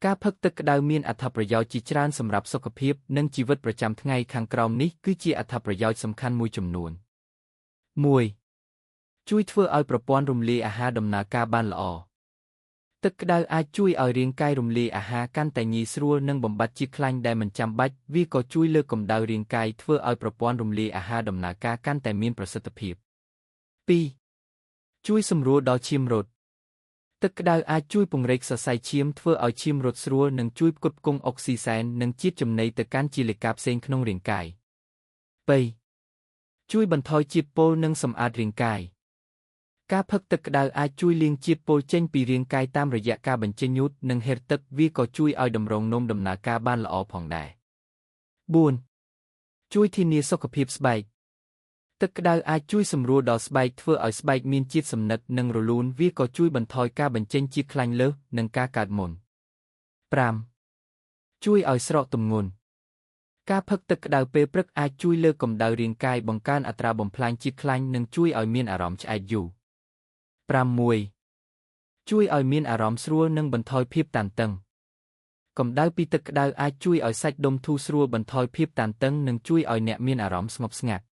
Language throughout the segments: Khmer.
ការផឹកទឹកក្តៅមានអត្ថប្រយោជន៍ជាច្រើនសម្រាប់សុខភាពនិងជីវិតប្រចាំថ្ងៃខាងក្រោមនេះគឺជាអត្ថប្រយោជន៍សំខាន់មួយចំនួន 1. ជួយធ្វើឲ្យប្រព័ន្ធរំលាយអាហារដំណើរការបានល្អ ទឹកក្តៅអាចជួយឲ្យរាងកាយរំលាយអាហារកាន់តែងាយស្រួលនិងបំបត្តិជាតិខ្លាញ់ដែលមិនចាំបាច់វាក៏ជួយលើកកម្ដៅរាងកាយធ្វើឲ្យប្រព័ន្ធរំលាយអាហារដំណើរការកាន់តែមានប្រសិទ្ធភាព 2. ជួយសម្រួលដល់ឈាមរត់ ទឹកក្តៅអាចជួយពង្រីកសរសៃឈាមធ្វើឲ្យឈាមរត់ស្រួលនិងជួយផ្គត់ផ្គង់អុកស៊ីសែននិងជាតិចំណីទៅកាន់ជាលិកាផ្សេងក្នុងរាងកាយ 3. ជួយបន្ថយជាតិពុលនិងសម្អាតរាងកាយ ការផឹកទឹកក្តៅអាចជួយលាងជាតិពុលចេញពីរាងកាយតាមរយៈការបញ្ចេញញូតនិងហេរទឹកវាក៏ជួយឲ្យតម្រងនោមដំណើរការបានល្អផងដែរ 4. ជួយធានាសុខភាពស្បែក ទឹកក្តៅអាចជួយសម្រួលដល់ស្បែកធ្វើឲ្យស្បែកមានជាតិសំណឹកនិងរលូនវាក៏ជួយបន្ថយការបញ្ចេញជាតិខ្លាញ់លើសនិងការកើតមុន 5. ជួយឲ្យស្រកទម្ងន់ ការផឹកទឹកក្តៅពេលព្រឹកអាចជួយលើកកម្ដៅរាងកាយបង្កើនអត្រាបំផ្លាញជាតិខ្លាញ់និងជួយឲ្យមានអារម្មណ៍ឆ្អែតយូរ 6. ជួយឲ្យមានអារម្មណ៍ស្រួលនិងបន្ថយភាពតានតឹង កម្ដៅពីទឹកក្តៅអាចជួយឲ្យសាច់ដុំធូរស្រួលបន្ថយភាពតានតឹងនិងជួយឲ្យអ្នកមានអារម្មណ៍ស្ងប់ស្ងាត់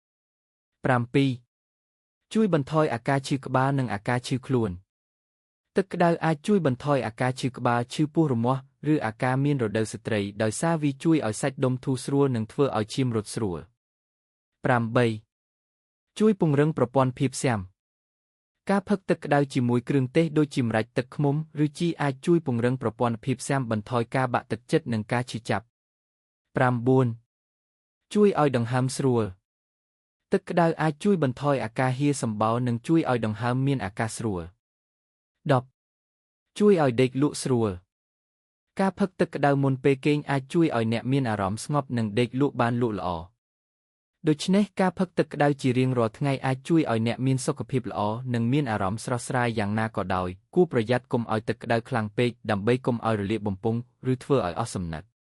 7. ជួយបន្ថយអាការឈឺក្បាលនិងអាការឈឺខ្លួន ទឹកក្តៅអាចជួយបន្ថយអាការឈឺក្បាលឈឺពោះរមាស់ឬអាការមានរដូវស្ត្រីដោយសារវាជួយឲ្យសាច់ដុំធូរស្រួលនិងធ្វើឲ្យឈាមរត់ស្រួល 8. ជួយពង្រឹងប្រព័ន្ធភាពស៊ាំ ការផឹកទឹកក្តៅជាមួយគ្រឿងទេសដូចជាម្រេចទឹកឃ្មុំឬជីអាចជួយពង្រឹងប្រព័ន្ធភាពស៊ាំបន្ថយការបាក់ទឹកចិត្តនិងការឈឺចាប់ 9. ជួយឲ្យដង្ហើមស្រួល ទឹកក្តៅអាចជួយបន្ថយអាការហៀសម្បោរនិងជួយឲ្យដង្ហើមមានអាកាសស្រួល 10. ជួយឲ្យដេកលក់ស្រួល ការផឹកទឹកក្តៅមុនពេលគេងអាចជួយឲ្យអ្នកមានអារម្មណ៍ស្ងប់និងដេកលក់បានលក់ល្អ ដូច្នេះការផឹកទឹកក្តៅជារៀងរាល់ថ្ងៃអាចជួយឲ្យអ្នកមានសុខភាពល្អនិងមានអារម្មណ៍ស្រស់ស្រាយយ៉ាងណាក៏ដោយគួរប្រយ័ត្នកុំឲ្យទឹកក្តៅខ្លាំងពេកដើម្បីកុំឲ្យរលាកបំពង់ឬធ្វើឲ្យអស់សំណើម